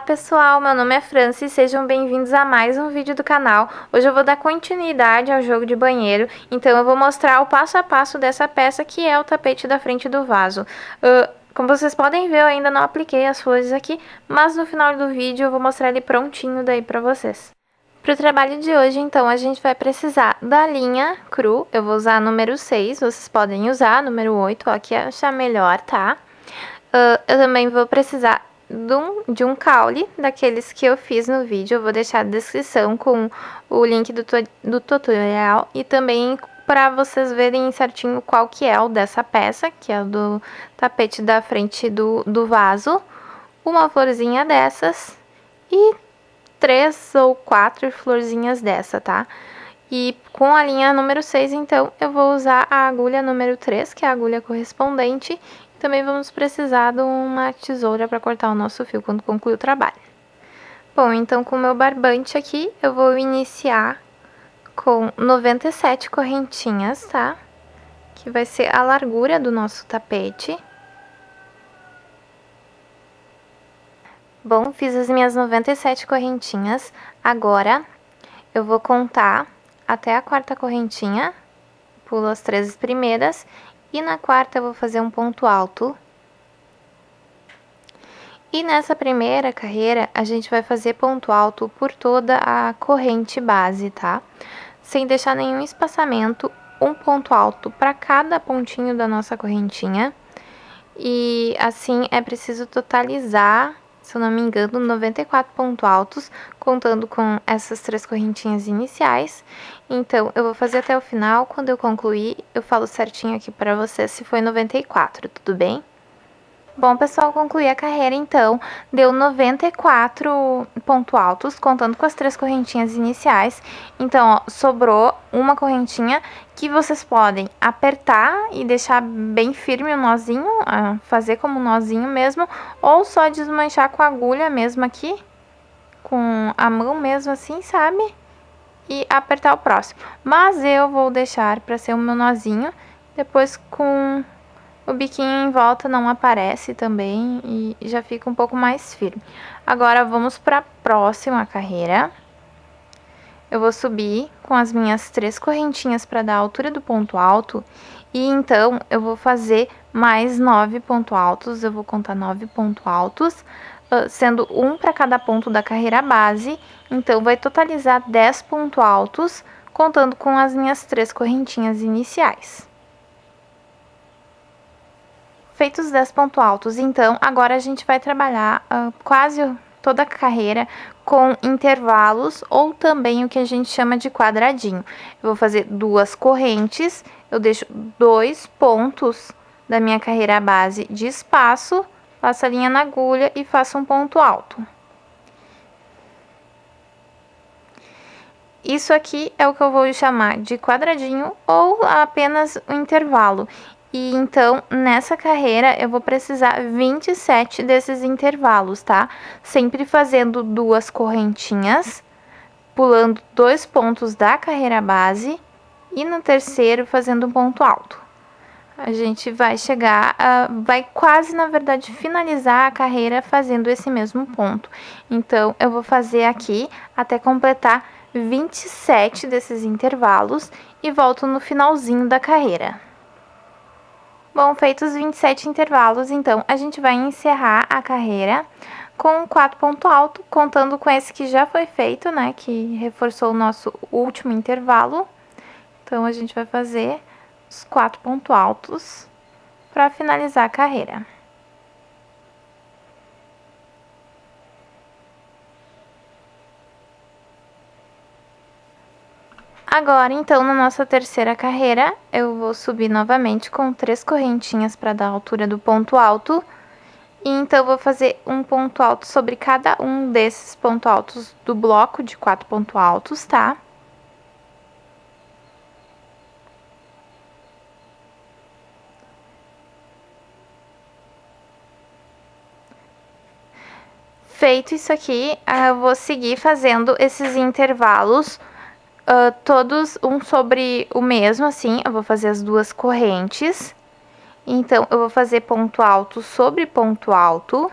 Pessoal, meu nome é Franci, sejam bem-vindos a mais um vídeo do canal. Hoje eu vou dar continuidade ao jogo de banheiro, então eu vou mostrar o passo a passo dessa peça que é o tapete da frente do vaso. Como vocês podem ver, eu ainda não apliquei as flores aqui, mas no final do vídeo eu vou mostrar ele prontinho daí pra vocês. Para o trabalho de hoje, então, a gente vai precisar da linha cru, eu vou usar a número 6, vocês podem usar a número 8, ó, que achar melhor, tá? Eu também vou precisar de um caule, daqueles que eu fiz no vídeo. Eu vou deixar na descrição com o link do tutorial e também para vocês verem certinho qual que é o dessa peça, que é o do tapete da frente do vaso. Uma florzinha dessas e 3 ou 4 florzinhas dessa, tá? E com a linha número 6, então, eu vou usar a agulha número 3, que é a agulha correspondente. Também vamos precisar de uma tesoura para cortar o nosso fio quando concluir o trabalho. Bom, então com o meu barbante aqui, eu vou iniciar com 97 correntinhas, tá? Que vai ser a largura do nosso tapete. Bom, fiz as minhas 97 correntinhas. Agora, eu vou contar até a 4ª correntinha, pulo as 3 primeiras. E na 4ª eu vou fazer um ponto alto. E nessa primeira carreira, a gente vai fazer ponto alto por toda a corrente base, tá? Sem deixar nenhum espaçamento, um ponto alto para cada pontinho da nossa correntinha. E assim é preciso totalizar, se eu não me engano, 94 pontos altos, contando com essas 3 correntinhas iniciais. Então, eu vou fazer até o final. Quando eu concluir, eu falo certinho aqui para vocês se foi 94, tudo bem? Bom, pessoal, concluí a carreira, então, deu 94 pontos altos, contando com as 3 correntinhas iniciais. Então, ó, sobrou uma correntinha que vocês podem apertar e deixar bem firme o nozinho, fazer como um nozinho mesmo, ou só desmanchar com a agulha mesmo aqui, com a mão mesmo assim, sabe? E apertar o próximo. Mas eu vou deixar para ser o meu nozinho, depois com o biquinho em volta não aparece também e já fica um pouco mais firme. Agora, vamos para a próxima carreira. Eu vou subir com as minhas 3 correntinhas para dar a altura do ponto alto. E então, eu vou fazer mais 9 pontos altos. Eu vou contar 9 pontos altos, sendo um para cada ponto da carreira base. Então, vai totalizar 10 pontos altos, contando com as minhas 3 correntinhas iniciais. Feitos 10 pontos altos, então, agora a gente vai trabalhar quase toda a carreira com intervalos ou também o que a gente chama de quadradinho. Eu vou fazer 2 correntes, eu deixo 2 pontos da minha carreira base de espaço, passo a linha na agulha e faço um ponto alto. Isso aqui é o que eu vou chamar de quadradinho ou apenas um intervalo. E então, nessa carreira, eu vou precisar 27 desses intervalos, tá? Sempre fazendo 2 correntinhas, pulando 2 pontos da carreira base e no terceiro fazendo um ponto alto. A gente vai chegar, vai quase, na verdade, finalizar a carreira fazendo esse mesmo ponto. Então, eu vou fazer aqui até completar 27 desses intervalos e volto no finalzinho da carreira. Bom, feitos os 27 intervalos, então, a gente vai encerrar a carreira com 4 pontos altos, contando com esse que já foi feito, né, que reforçou o nosso último intervalo. Então, a gente vai fazer os 4 pontos altos para finalizar a carreira. Agora, então, na nossa terceira carreira, eu vou subir novamente com 3 correntinhas para dar a altura do ponto alto. E então, vou fazer um ponto alto sobre cada um desses pontos altos do bloco de 4 pontos altos, tá? Feito isso aqui, eu vou seguir fazendo esses intervalos todos um sobre o mesmo, assim. Eu vou fazer as 2 correntes. Então, eu vou fazer ponto alto sobre ponto alto.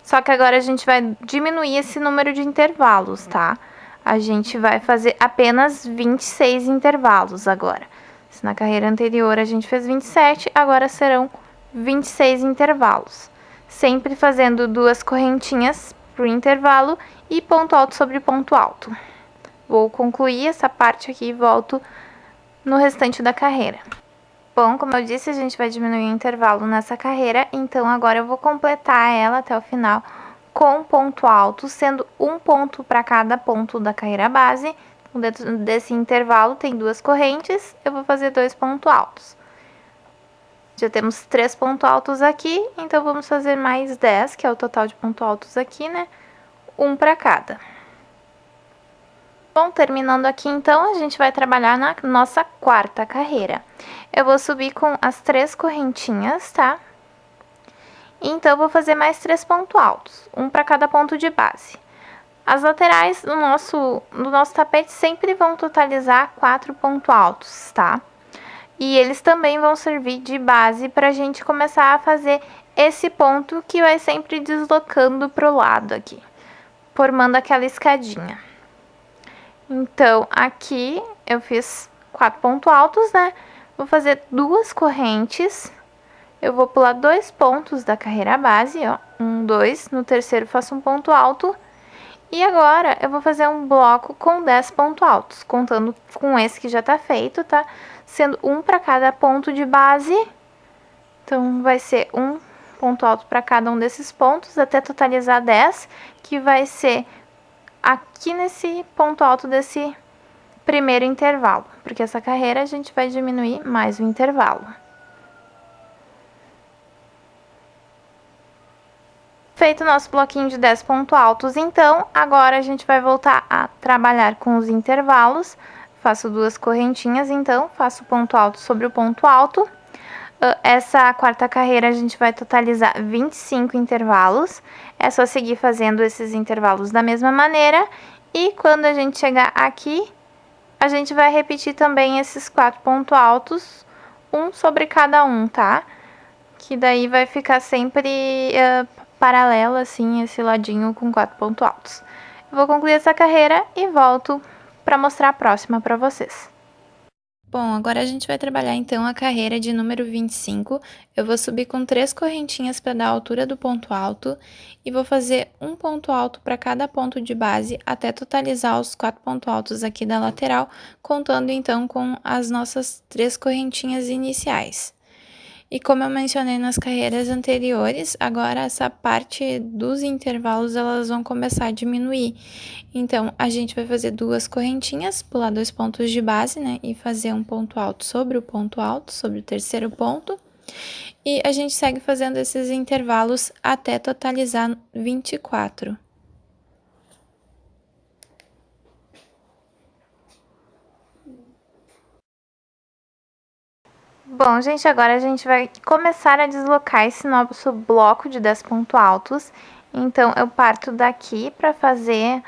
Só que agora a gente vai diminuir esse número de intervalos, tá? A gente vai fazer apenas 26 intervalos agora. Se na carreira anterior a gente fez 27, agora serão 26 intervalos. Sempre fazendo 2 correntinhas pro intervalo e ponto alto sobre ponto alto. Vou concluir essa parte aqui e volto no restante da carreira. Bom, como eu disse, a gente vai diminuir o intervalo nessa carreira, então agora eu vou completar ela até o final com ponto alto, sendo um ponto para cada ponto da carreira base. Dentro desse intervalo tem 2 correntes, eu vou fazer 2 pontos altos. Já temos 3 pontos altos aqui, então vamos fazer mais 10, que é o total de pontos altos aqui, né? Um para cada. Bom, terminando aqui, então, a gente vai trabalhar na nossa quarta carreira. Eu vou subir com as 3 correntinhas, tá? Então, vou fazer mais 3 pontos altos, um para cada ponto de base. As laterais do nosso tapete sempre vão totalizar 4 pontos altos, tá? E eles também vão servir de base para a gente começar a fazer esse ponto que vai sempre deslocando pro lado aqui, formando aquela escadinha. Então, aqui eu fiz 4 pontos altos, né? Vou fazer 2 correntes. Eu vou pular 2 pontos da carreira base, ó. 1, 2. No terceiro faço um ponto alto. E agora eu vou fazer um bloco com 10 pontos altos, contando com esse que já tá feito, tá? Sendo um para cada ponto de base. Então, vai ser um ponto alto para cada um desses pontos, até totalizar 10, que vai ser aqui nesse ponto alto desse primeiro intervalo, porque essa carreira a gente vai diminuir mais o intervalo. Feito o nosso bloquinho de 10 pontos altos, então, agora a gente vai voltar a trabalhar com os intervalos. Faço 2 correntinhas, então, faço ponto alto sobre o ponto alto. Essa quarta carreira a gente vai totalizar 25 intervalos. É só seguir fazendo esses intervalos da mesma maneira. E quando a gente chegar aqui, a gente vai repetir também esses 4 pontos altos, um sobre cada um, tá? Que daí vai ficar sempre paralelo, assim, esse ladinho com 4 pontos altos. Eu vou concluir essa carreira e volto para mostrar a próxima para vocês. Bom, agora a gente vai trabalhar então a carreira de número 25. Eu vou subir com 3 correntinhas para dar a altura do ponto alto e vou fazer um ponto alto para cada ponto de base até totalizar os 4 pontos altos aqui da lateral, contando então com as nossas 3 correntinhas iniciais. E como eu mencionei nas carreiras anteriores, agora essa parte dos intervalos elas vão começar a diminuir. Então, a gente vai fazer 2 correntinhas, pular 2 pontos de base, né? E fazer um ponto alto, sobre o terceiro ponto. E a gente segue fazendo esses intervalos até totalizar 24. Bom, gente, agora a gente vai começar a deslocar esse nosso bloco de 10 pontos altos. Então, eu parto daqui para fazer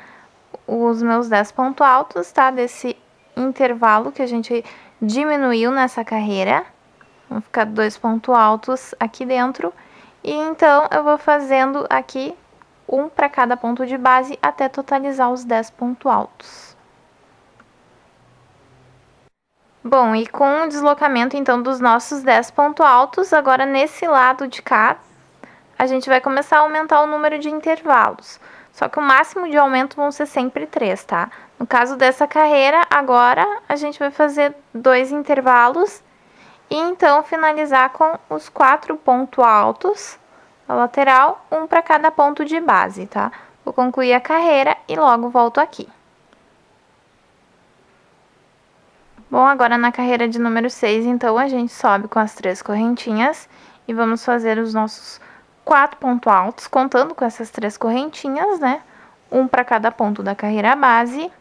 os meus 10 pontos altos, tá? Desse intervalo que a gente diminuiu nessa carreira. Vão ficar 2 pontos altos aqui dentro. E então, eu vou fazendo aqui um para cada ponto de base até totalizar os 10 pontos altos. Bom, e com o deslocamento, então, dos nossos 10 pontos altos, agora nesse lado de cá, a gente vai começar a aumentar o número de intervalos. Só que o máximo de aumento vão ser sempre 3, tá? No caso dessa carreira, agora a gente vai fazer 2 intervalos e então finalizar com os 4 pontos altos da lateral, um para cada ponto de base, tá? Vou concluir a carreira e logo volto aqui. Bom, agora na carreira de número 6, então, a gente sobe com as 3 correntinhas e vamos fazer os nossos 4 pontos altos, contando com essas 3 correntinhas, né? Um para cada ponto da carreira base.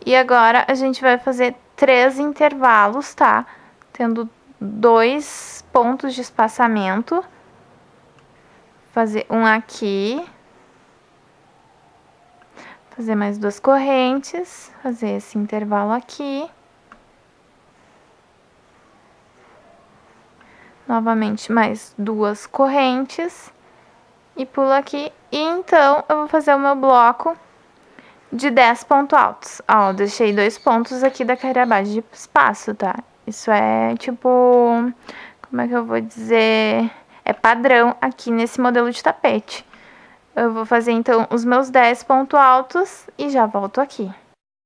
E agora a gente vai fazer 3 intervalos, tá? Tendo 2 pontos de espaçamento. Fazer um aqui. Fazer mais 2 correntes, fazer esse intervalo aqui. novamente mais 2 correntes e pulo aqui. E então, eu vou fazer o meu bloco de 10 pontos altos. Ó, eu deixei 2 pontos aqui da carreira base de espaço, tá? Isso é tipo, como é que eu vou dizer? É padrão aqui nesse modelo de tapete. Eu vou fazer então os meus 10 pontos altos e já volto aqui.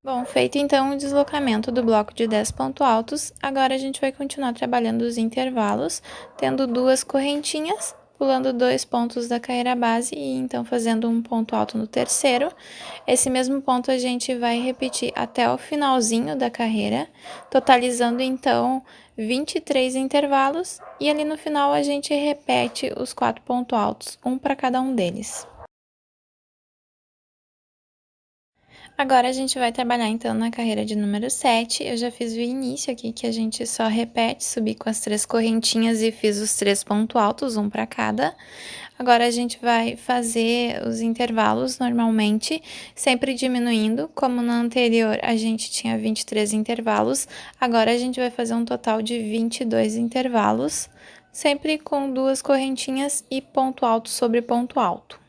Bom, feito então o deslocamento do bloco de 10 pontos altos, agora a gente vai continuar trabalhando os intervalos, tendo 2 correntinhas, pulando 2 pontos da carreira base e então fazendo um ponto alto no terceiro. Esse mesmo ponto a gente vai repetir até o finalzinho da carreira, totalizando então 23 intervalos e ali no final a gente repete os 4 pontos altos, um para cada um deles. Agora a gente vai trabalhar então na carreira de número 7. Eu já fiz o início aqui, que a gente só repete, subi com as 3 correntinhas e fiz os 3 pontos altos, um para cada. Agora a gente vai fazer os intervalos normalmente, sempre diminuindo, como no anterior a gente tinha 23 intervalos, agora a gente vai fazer um total de 22 intervalos, sempre com 2 correntinhas e ponto alto sobre ponto alto.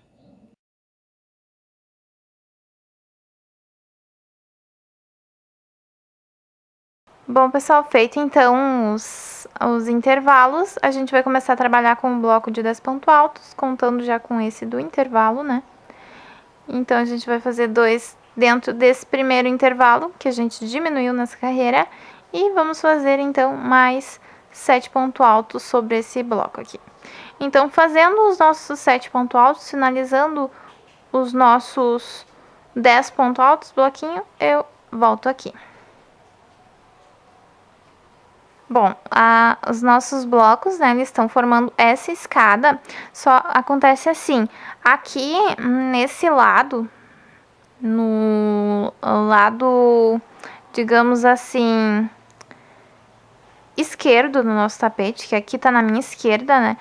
Bom, pessoal, feito então os intervalos, a gente vai começar a trabalhar com o bloco de 10 pontos altos, contando já com esse do intervalo, né? Então, a gente vai fazer 2 dentro desse primeiro intervalo, que a gente diminuiu nessa carreira, e vamos fazer, então, mais 7 pontos altos sobre esse bloco aqui. Então, fazendo os nossos 7 pontos altos, finalizando os nossos 10 pontos altos, bloquinho, eu volto aqui. Bom, os nossos blocos, né, eles estão formando essa escada, só acontece assim, aqui nesse lado, no lado, digamos assim, esquerdo do nosso tapete, que aqui tá na minha esquerda, né,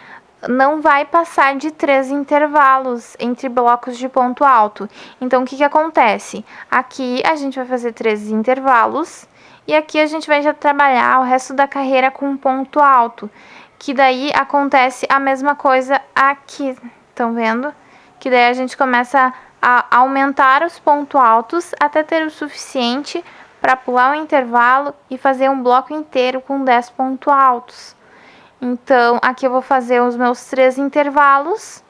não vai passar de 3 intervalos entre blocos de ponto alto. Então, o que acontece? Aqui a gente vai fazer 3 intervalos, e aqui a gente vai já trabalhar o resto da carreira com um ponto alto, que daí acontece a mesma coisa aqui, estão vendo? Que daí a gente começa a aumentar os pontos altos até ter o suficiente para pular o intervalo e fazer um bloco inteiro com 10 pontos altos. Então, aqui eu vou fazer os meus 3 intervalos,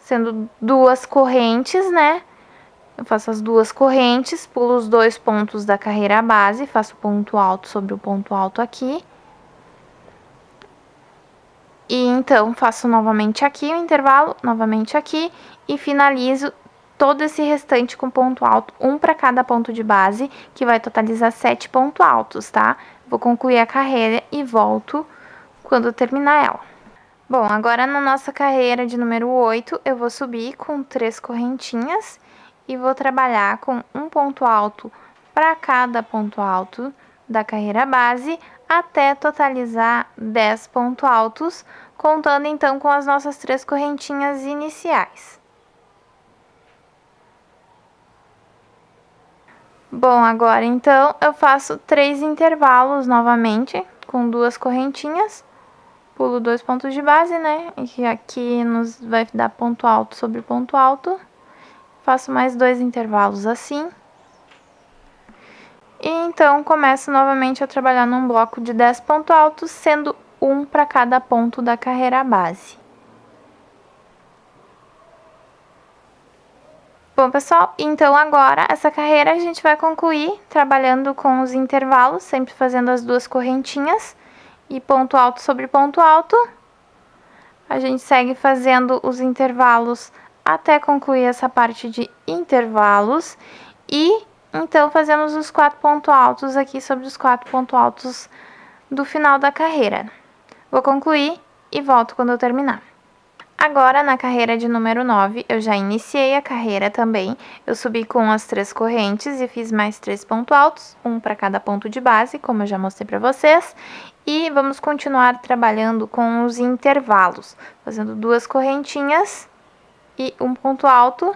sendo 2 correntes, né? Eu faço as 2 correntes, pulo os 2 pontos da carreira base, faço ponto alto sobre o ponto alto aqui. E então, faço novamente aqui o intervalo, novamente aqui, e finalizo todo esse restante com ponto alto, um para cada ponto de base, que vai totalizar 7 pontos altos, tá? Vou concluir a carreira e volto quando terminar ela. Bom, agora na nossa carreira de número 8, eu vou subir com 3 correntinhas e vou trabalhar com um ponto alto para cada ponto alto da carreira base até totalizar 10 pontos altos, contando então com as nossas 3 correntinhas iniciais. Bom, agora então eu faço 3 intervalos novamente com 2 correntinhas, pulo 2 pontos de base, né? E aqui nos vai dar ponto alto sobre ponto alto. Faço mais 2 intervalos assim. E então, começo novamente a trabalhar num bloco de 10 pontos altos, sendo um para cada ponto da carreira base. Bom, pessoal, então agora essa carreira a gente vai concluir trabalhando com os intervalos, sempre fazendo as 2 correntinhas e ponto alto sobre ponto alto. A gente segue fazendo os intervalos até concluir essa parte de intervalos e então fazemos os 4 pontos altos aqui sobre os 4 pontos altos do final da carreira. Vou concluir e volto quando eu terminar. Agora, na carreira de número 9, eu já iniciei a carreira também. Eu subi com as 3 correntes e fiz mais 3 pontos altos, um para cada ponto de base, como eu já mostrei para vocês. E vamos continuar trabalhando com os intervalos, fazendo 2 correntinhas e um ponto alto.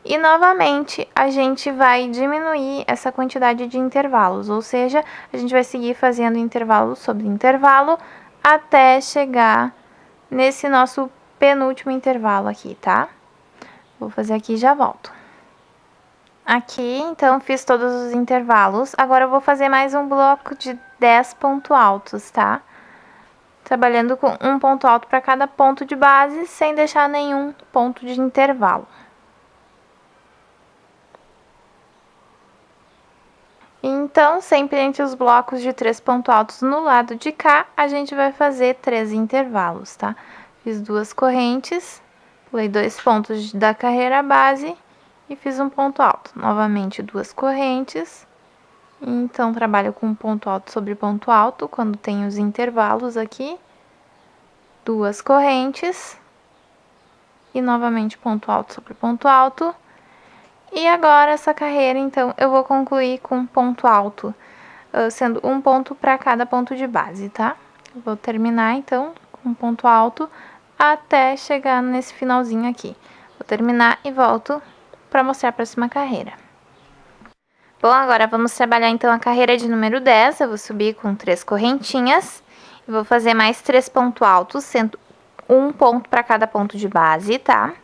E novamente a gente vai diminuir essa quantidade de intervalos, ou seja, a gente vai seguir fazendo intervalo sobre intervalo até chegar nesse nosso penúltimo intervalo aqui, tá? Vou fazer aqui e já volto. Aqui, então, fiz todos os intervalos. Agora eu vou fazer mais um bloco de 10 pontos altos, tá? Trabalhando com um ponto alto para cada ponto de base, sem deixar nenhum ponto de intervalo. Então, sempre entre os blocos de 3 pontos altos no lado de cá, a gente vai fazer 3 intervalos, tá? Fiz 2 correntes, pulei 2 pontos da carreira base e fiz um ponto alto. Novamente, 2 correntes. Então, trabalho com ponto alto sobre ponto alto, quando tem os intervalos aqui. 2 correntes. E, novamente, ponto alto sobre ponto alto. E agora, essa carreira, então, eu vou concluir com ponto alto, sendo um ponto para cada ponto de base, tá? Eu vou terminar, então, com ponto alto até chegar nesse finalzinho aqui. Vou terminar e volto para mostrar a próxima carreira. Bom, agora vamos trabalhar, então, a carreira de número 10. Eu vou subir com 3 correntinhas e vou fazer mais 3 pontos altos, sendo um ponto para cada ponto de base, tá?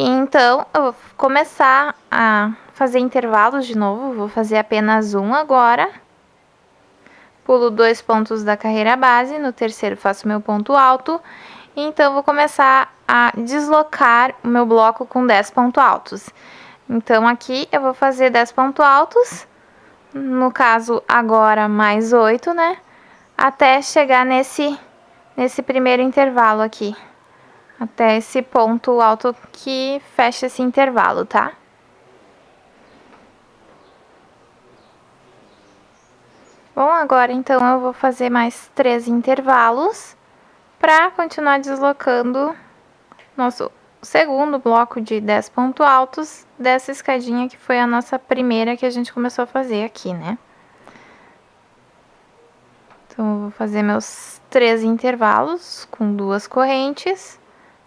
Então, eu vou começar a fazer intervalos de novo, vou fazer apenas um agora. Pulo 2 pontos da carreira base, no terceiro faço meu ponto alto. Então, vou começar a deslocar o meu bloco com 10 pontos altos. Então, aqui eu vou fazer 10 pontos altos, no caso, agora mais 8, né? Até chegar nesse primeiro intervalo aqui. Até esse ponto alto que fecha esse intervalo, tá? Bom, agora então eu vou fazer mais 3 intervalos para continuar deslocando nosso segundo bloco de 10 pontos altos dessa escadinha que foi a nossa primeira que a gente começou a fazer aqui, né? Então, eu vou fazer meus 3 intervalos com 2 correntes.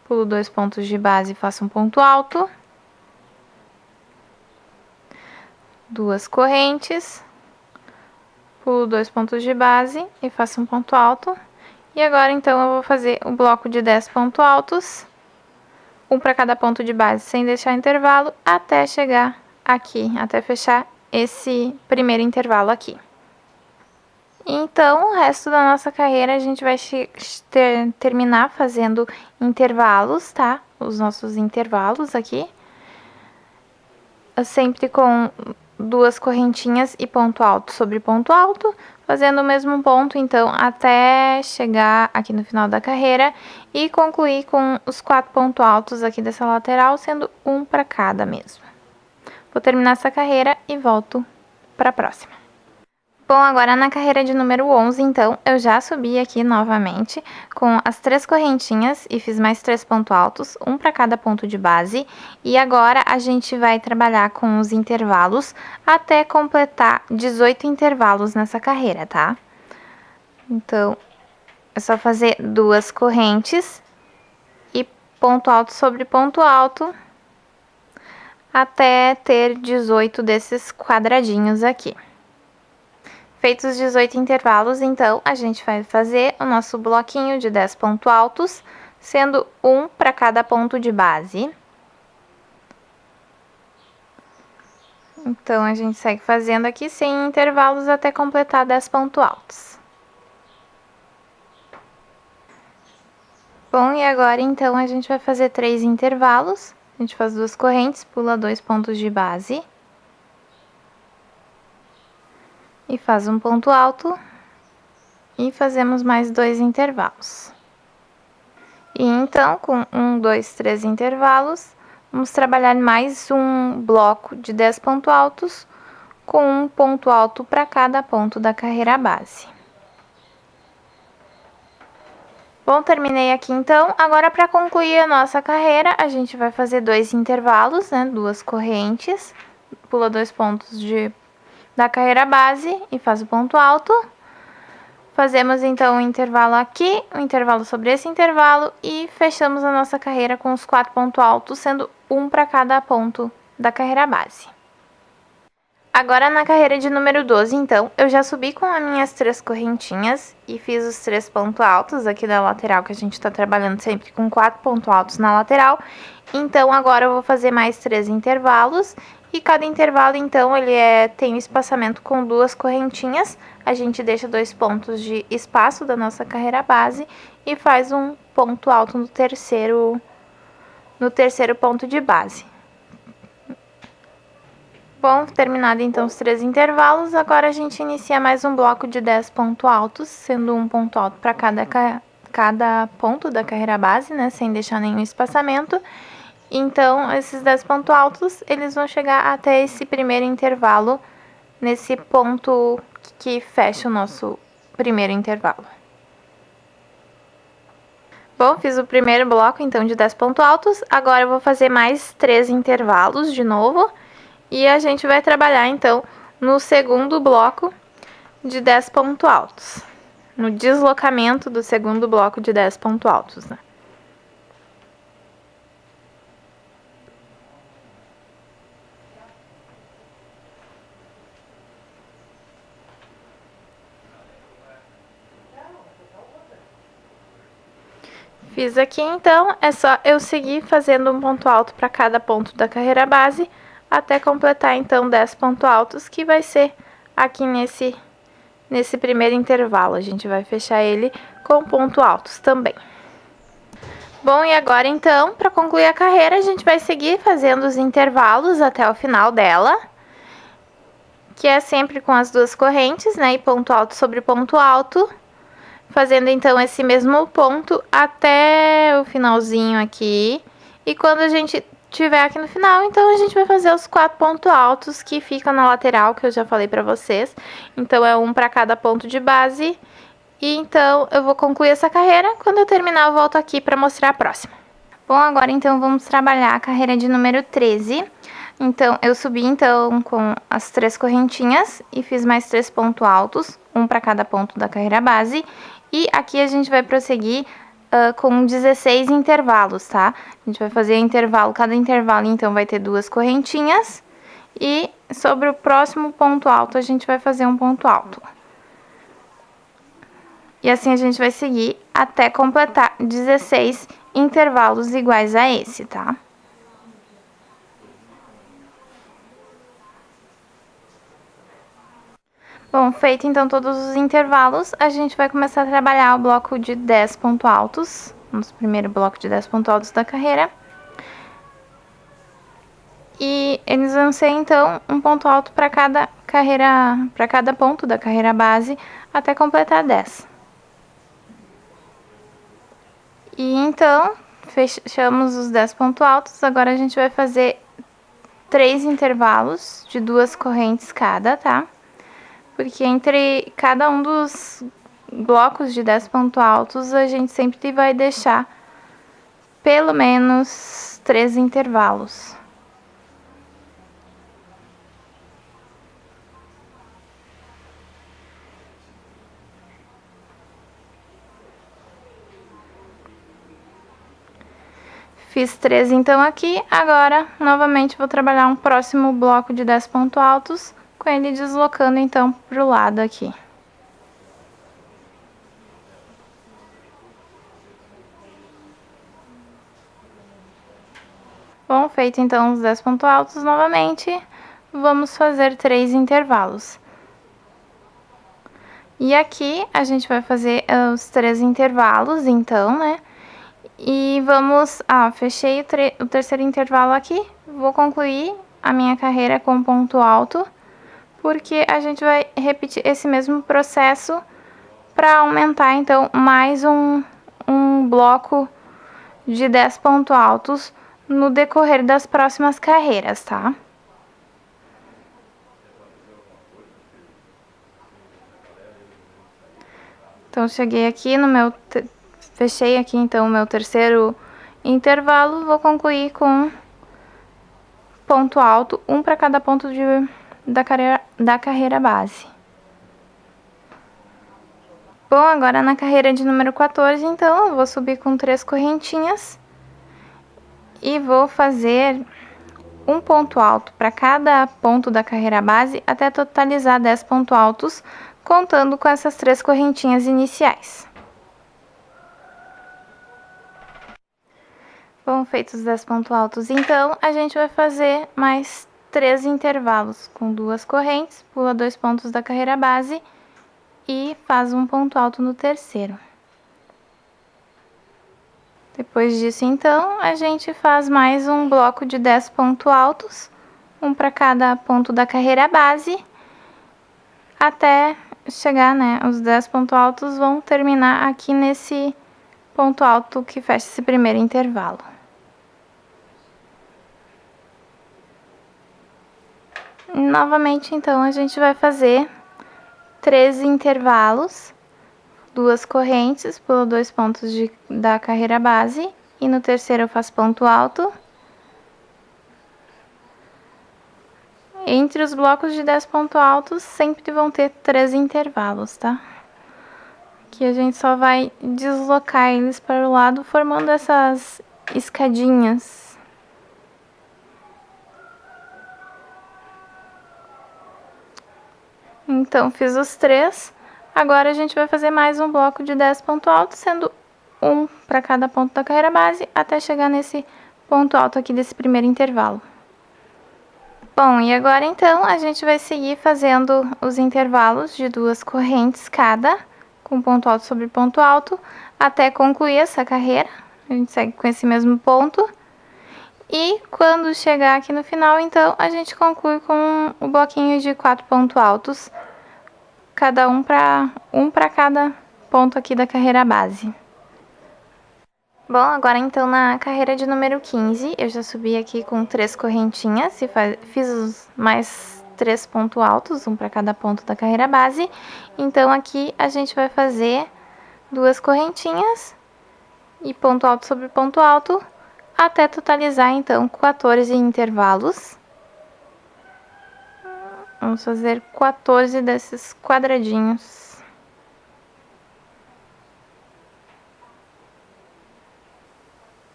Pulo 2 pontos de base e faço um ponto alto. 2 correntes. Pulo 2 pontos de base e faço um ponto alto. E agora, então, eu vou fazer o bloco de 10 pontos altos. Um para cada ponto de base, sem deixar intervalo, até chegar aqui, até fechar esse primeiro intervalo aqui. Então, o resto da nossa carreira a gente vai terminar fazendo intervalos, tá? Os nossos intervalos aqui. Sempre com 2 correntinhas e ponto alto sobre ponto alto, fazendo o mesmo ponto, então, até chegar aqui no final da carreira e concluir com os 4 pontos altos aqui dessa lateral, sendo um para cada mesmo. Vou terminar essa carreira e volto para a próxima. Bom, agora na carreira de número 11, então, eu já subi aqui novamente com as 3 correntinhas e fiz mais 3 pontos altos, um para cada ponto de base. E agora a gente vai trabalhar com os intervalos até completar 18 intervalos nessa carreira, tá? Então, é só fazer 2 correntes e ponto alto sobre ponto alto até ter 18 desses quadradinhos aqui. Feitos os 18 intervalos, então, a gente vai fazer o nosso bloquinho de 10 pontos altos, sendo um para cada ponto de base. Então, a gente segue fazendo aqui sem intervalos até completar 10 pontos altos. Bom, e agora, então, a gente vai fazer 3 intervalos. A gente faz 2 correntes, pula 2 pontos de base. E faz um ponto alto e fazemos mais 2 intervalos. E então, com 1, 2, 3 intervalos, vamos trabalhar mais um bloco de 10 pontos altos, com um ponto alto para cada ponto da carreira base. Bom, terminei aqui então. Agora, para concluir a nossa carreira, a gente vai fazer 2 intervalos, né? 2 correntes, pula 2 pontos da carreira base e faz o ponto alto. Fazemos então um intervalo aqui, um intervalo sobre esse intervalo e fechamos a nossa carreira com os 4 pontos altos, sendo um para cada ponto da carreira base. Agora na carreira de número 12, então, eu já subi com as minhas 3 correntinhas e fiz os 3 pontos altos aqui da lateral, que a gente tá trabalhando sempre com 4 pontos altos na lateral. Então, agora eu vou fazer mais 3 intervalos e cada intervalo, então, ele tem um espaçamento com 2 correntinhas. A gente deixa 2 pontos de espaço da nossa carreira base e faz um ponto alto no terceiro ponto de base. Bom, terminado então os 3 intervalos, agora a gente inicia mais um bloco de 10 pontos altos, sendo um ponto alto para cada ponto da carreira base, né, sem deixar nenhum espaçamento. Então, esses 10 pontos altos, eles vão chegar até esse primeiro intervalo, nesse ponto que fecha o nosso primeiro intervalo. Bom, fiz o primeiro bloco, então, de 10 pontos altos, agora eu vou fazer mais 3 intervalos de novo. E a gente vai trabalhar, então, no segundo bloco de 10 pontos altos. No deslocamento do segundo bloco de 10 pontos altos, né? Fiz aqui, então, é só eu seguir fazendo um ponto alto para cada ponto da carreira base, até completar, então, 10 pontos altos, que vai ser aqui nesse primeiro intervalo. A gente vai fechar ele com pontos altos também. Bom, e agora, então, para concluir a carreira, a gente vai seguir fazendo os intervalos até o final dela, que é sempre com as 2 correntes, né, e ponto alto sobre ponto alto, fazendo, então, esse mesmo ponto até o finalzinho aqui. E quando a gente tiver aqui no final, então a gente vai fazer os 4 pontos altos que ficam na lateral, que eu já falei pra vocês. Então, é um para cada ponto de base. E então, eu vou concluir essa carreira. Quando eu terminar, eu volto aqui pra mostrar a próxima. Bom, agora então vamos trabalhar a carreira de número 13. Então, eu subi então com as 3 correntinhas e fiz mais 3 pontos altos, um para cada ponto da carreira base. E aqui a gente vai prosseguir com 16 intervalos, tá? A gente vai fazer intervalo, cada intervalo então vai ter 2 correntinhas. E sobre o próximo ponto alto, a gente vai fazer um ponto alto. E assim a gente vai seguir até completar 16 intervalos iguais a esse, tá? Bom, feito então todos os intervalos, a gente vai começar a trabalhar o bloco de 10 pontos altos, nosso primeiro bloco de 10 pontos altos da carreira. E eles vão ser então um ponto alto para cada ponto da carreira base até completar 10. E então, fechamos os 10 pontos altos, agora a gente vai fazer 3 intervalos de 2 correntes cada, tá? Porque entre cada um dos blocos de 10 pontos altos, a gente sempre vai deixar pelo menos 3 intervalos. Fiz 3 então aqui, agora novamente vou trabalhar um próximo bloco de 10 pontos altos, com ele deslocando então pro lado aqui. Bom, feito então os 10 pontos altos novamente, vamos fazer 3 intervalos. E aqui a gente vai fazer os 3 intervalos então, né? E vamos... fechei o terceiro intervalo aqui, vou concluir a minha carreira com ponto alto, porque a gente vai repetir esse mesmo processo para aumentar, então, mais um bloco de 10 pontos altos no decorrer das próximas carreiras, tá? Então, cheguei aqui no meu... Fechei aqui, então, o meu terceiro intervalo, vou concluir com ponto alto, um para cada ponto da carreira base. Bom, agora na carreira de número 14, então, eu vou subir com 3 correntinhas e vou fazer um ponto alto para cada ponto da carreira base até totalizar 10 pontos altos, contando com essas 3 correntinhas iniciais. Bom, feitos os 10 pontos altos, então, a gente vai fazer mais 3 intervalos com 2 correntes, pula 2 pontos da carreira base e faz um ponto alto no terceiro. Depois disso, então, a gente faz mais um bloco de 10 pontos altos, um para cada ponto da carreira base, até chegar, né, os 10 pontos altos vão terminar aqui nesse ponto alto que fecha esse primeiro intervalo. Novamente, então, a gente vai fazer 13 intervalos, 2 correntes, pulo 2 pontos da carreira base, e no terceiro eu faço ponto alto. Entre os blocos de 10 pontos altos, sempre vão ter 3 intervalos, tá? Aqui a gente só vai deslocar eles para o lado, formando essas escadinhas. Então, fiz os 3. Agora a gente vai fazer mais um bloco de 10 pontos altos, sendo um para cada ponto da carreira base, até chegar nesse ponto alto aqui desse primeiro intervalo. Bom, e agora então a gente vai seguir fazendo os intervalos de 2 correntes cada, com ponto alto sobre ponto alto, até concluir essa carreira. A gente segue com esse mesmo ponto. E quando chegar aqui no final, então, a gente conclui com o bloquinho de 4 pontos altos, cada um para cada ponto aqui da carreira base. Bom, agora então na carreira de número 15, eu já subi aqui com 3 correntinhas e fiz os mais 3 pontos altos, um para cada ponto da carreira base. Então aqui a gente vai fazer 2 correntinhas e ponto alto sobre ponto alto, até totalizar então 14 intervalos. Vamos fazer 14 desses quadradinhos.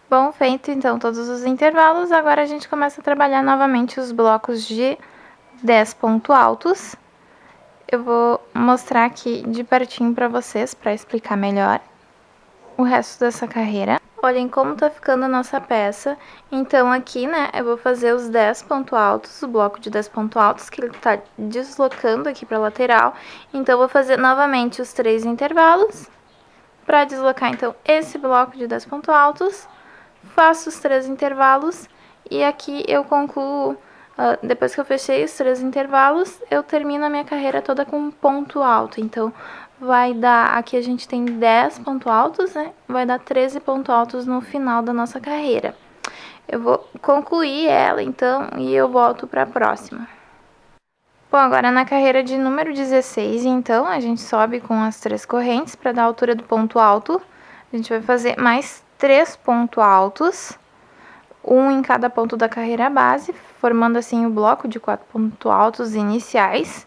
Bom, feito então todos os intervalos, agora a gente começa a trabalhar novamente os blocos de 10 pontos altos. Eu vou mostrar aqui de pertinho para vocês, para explicar melhor o resto dessa carreira. Olhem como tá ficando a nossa peça. Então aqui, né, eu vou fazer os 10 pontos altos, o bloco de 10 pontos altos, que ele tá deslocando aqui pra lateral. Então eu vou fazer novamente os 3 intervalos, para deslocar então esse bloco de 10 pontos altos. Faço os 3 intervalos e aqui eu concluo, depois que eu fechei os 3 intervalos, eu termino a minha carreira toda com um ponto alto. Então, vai dar, aqui a gente tem 10 pontos altos, né? Vai dar 13 pontos altos no final da nossa carreira. Eu vou concluir ela, então, e eu volto para a próxima. Bom, agora na carreira de número 16, então, a gente sobe com as 3 correntes para dar a altura do ponto alto. A gente vai fazer mais 3 pontos altos, um em cada ponto da carreira base, formando assim o bloco de 4 pontos altos iniciais.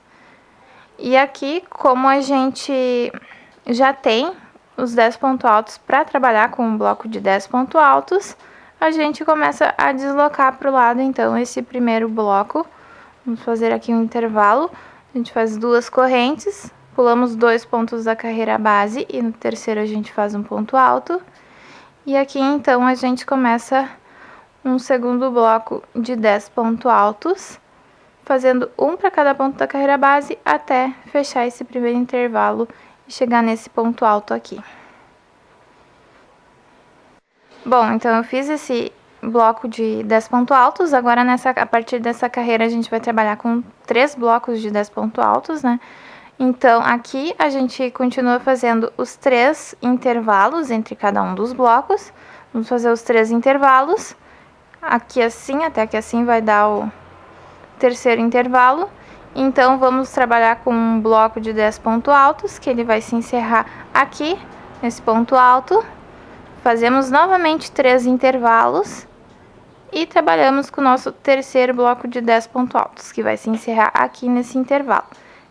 E aqui, como a gente já tem os 10 pontos altos para trabalhar com um bloco de 10 pontos altos, a gente começa a deslocar para o lado, então, esse primeiro bloco. Vamos fazer aqui um intervalo, a gente faz 2 correntes, pulamos 2 pontos da carreira base e no terceiro a gente faz um ponto alto. E aqui, então, a gente começa um segundo bloco de 10 pontos altos, fazendo um para cada ponto da carreira base até fechar esse primeiro intervalo e chegar nesse ponto alto aqui. Bom, então eu fiz esse bloco de 10 pontos altos, agora a partir dessa carreira a gente vai trabalhar com 3 blocos de 10 pontos altos, né? Então, aqui a gente continua fazendo os 3 intervalos entre cada um dos blocos. Vamos fazer os 3 intervalos. Aqui assim, até que assim vai dar o terceiro intervalo. Então, vamos trabalhar com um bloco de 10 pontos altos, que ele vai se encerrar aqui, nesse ponto alto. Fazemos novamente 3 intervalos. E trabalhamos com o nosso terceiro bloco de 10 pontos altos, que vai se encerrar aqui nesse intervalo.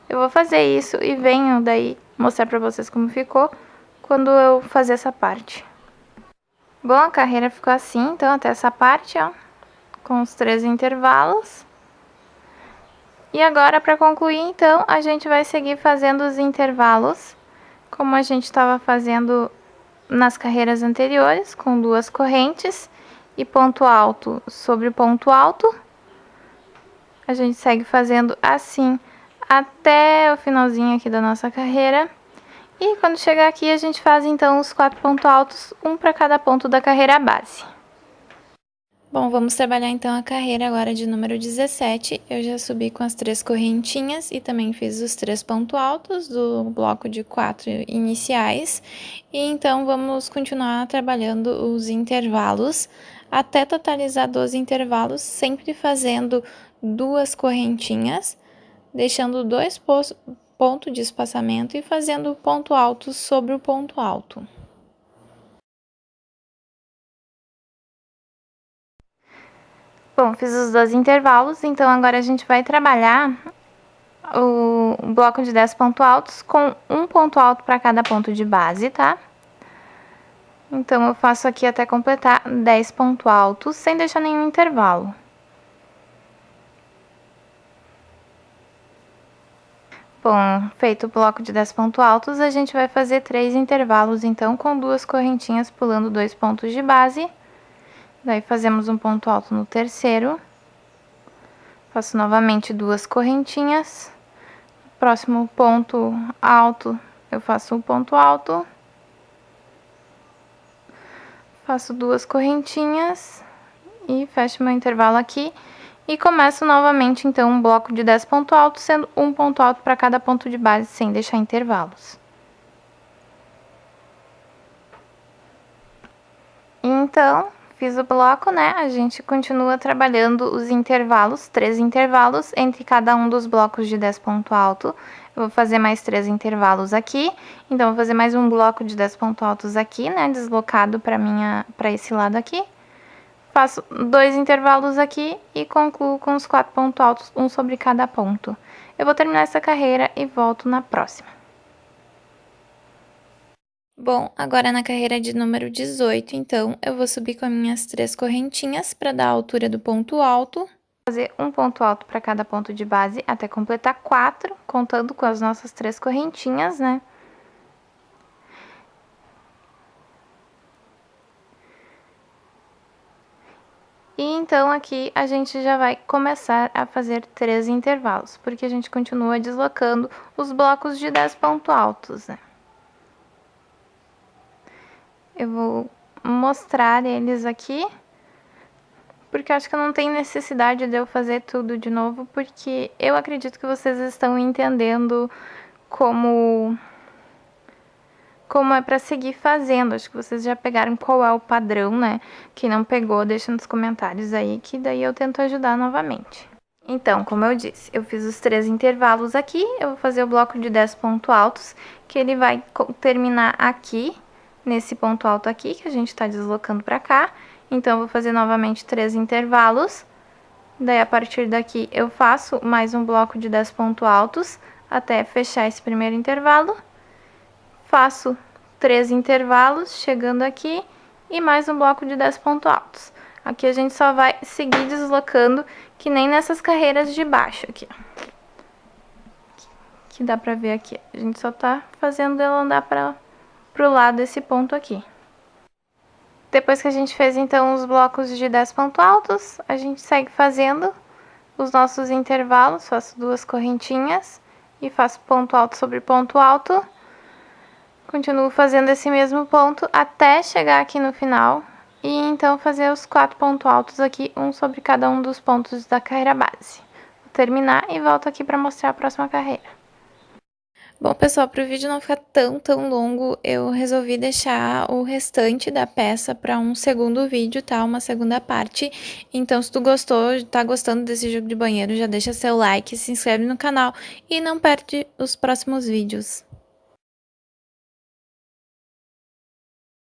Eu vou fazer isso e venho daí mostrar pra vocês como ficou quando eu fazer essa parte. Bom, a carreira ficou assim, então, até essa parte, ó, com os 3 intervalos. E agora, para concluir, então, a gente vai seguir fazendo os intervalos, como a gente estava fazendo nas carreiras anteriores, com 2 correntes e ponto alto sobre ponto alto. A gente segue fazendo assim até o finalzinho aqui da nossa carreira. E quando chegar aqui, a gente faz então os 4 pontos altos, um para cada ponto da carreira base. Bom, vamos trabalhar então a carreira agora de número 17. Eu já subi com as 3 correntinhas e também fiz os 3 pontos altos do bloco de 4 iniciais. E então vamos continuar trabalhando os intervalos até totalizar 12 intervalos, sempre fazendo 2 correntinhas, deixando 2 pontos de espaçamento e fazendo ponto alto sobre o ponto alto. Bom, fiz os 12 intervalos, então agora a gente vai trabalhar o bloco de 10 pontos altos com um ponto alto para cada ponto de base, tá? Então, eu faço aqui até completar 10 pontos altos, sem deixar nenhum intervalo. Bom, feito o bloco de 10 pontos altos, a gente vai fazer 3 intervalos, então, com 2 correntinhas pulando 2 pontos de base. Daí, fazemos um ponto alto no terceiro. Faço novamente 2 correntinhas. Próximo ponto alto, eu faço um ponto alto. Faço 2 correntinhas e fecho meu intervalo aqui. E começo novamente, então, um bloco de 10 pontos altos, sendo um ponto alto para cada ponto de base, sem deixar intervalos. Então, fiz o bloco, né? A gente continua trabalhando os intervalos, 3 intervalos entre cada um dos blocos de 10 pontos altos. Eu vou fazer mais 3 intervalos aqui, então, vou fazer mais um bloco de 10 pontos altos aqui, né? Deslocado para esse lado aqui. Faço 2 intervalos aqui e concluo com os 4 pontos altos, um sobre cada ponto. Eu vou terminar essa carreira e volto na próxima. Bom, agora na carreira de número 18, então, eu vou subir com as minhas 3 correntinhas para dar a altura do ponto alto. Fazer um ponto alto para cada ponto de base até completar 4, contando com as nossas 3 correntinhas, né? E então, aqui, a gente já vai começar a fazer 3 intervalos, porque a gente continua deslocando os blocos de 10 pontos altos, né? Eu vou mostrar eles aqui, porque acho que não tem necessidade de eu fazer tudo de novo, porque eu acredito que vocês estão entendendo como é para seguir fazendo. Acho que vocês já pegaram qual é o padrão, né? Quem não pegou, deixa nos comentários aí, que daí eu tento ajudar novamente. Então, como eu disse, eu fiz os 3 intervalos aqui, eu vou fazer o bloco de 10 pontos altos, que ele vai terminar aqui, nesse ponto alto aqui, que a gente tá deslocando pra cá. Então, eu vou fazer novamente 3 intervalos. Daí, a partir daqui, eu faço mais um bloco de 10 pontos altos, até fechar esse primeiro intervalo. Faço 3 intervalos, chegando aqui, e mais um bloco de 10 pontos altos. Aqui a gente só vai seguir deslocando, que nem nessas carreiras de baixo aqui, ó. Que dá pra ver aqui. A gente só tá fazendo ela andar pro lado desse ponto aqui. Depois que a gente fez, então, os blocos de 10 pontos altos, a gente segue fazendo os nossos intervalos. Faço 2 correntinhas e faço ponto alto sobre ponto alto. Continuo fazendo esse mesmo ponto até chegar aqui no final. E então fazer os 4 pontos altos aqui, um sobre cada um dos pontos da carreira base. Vou terminar e volto aqui para mostrar a próxima carreira. Bom, pessoal, para o vídeo não ficar tão longo, eu resolvi deixar o restante da peça para um segundo vídeo, tá? Uma segunda parte. Então, se tu gostou, tá gostando desse jogo de banheiro, já deixa seu like, se inscreve no canal e não perde os próximos vídeos.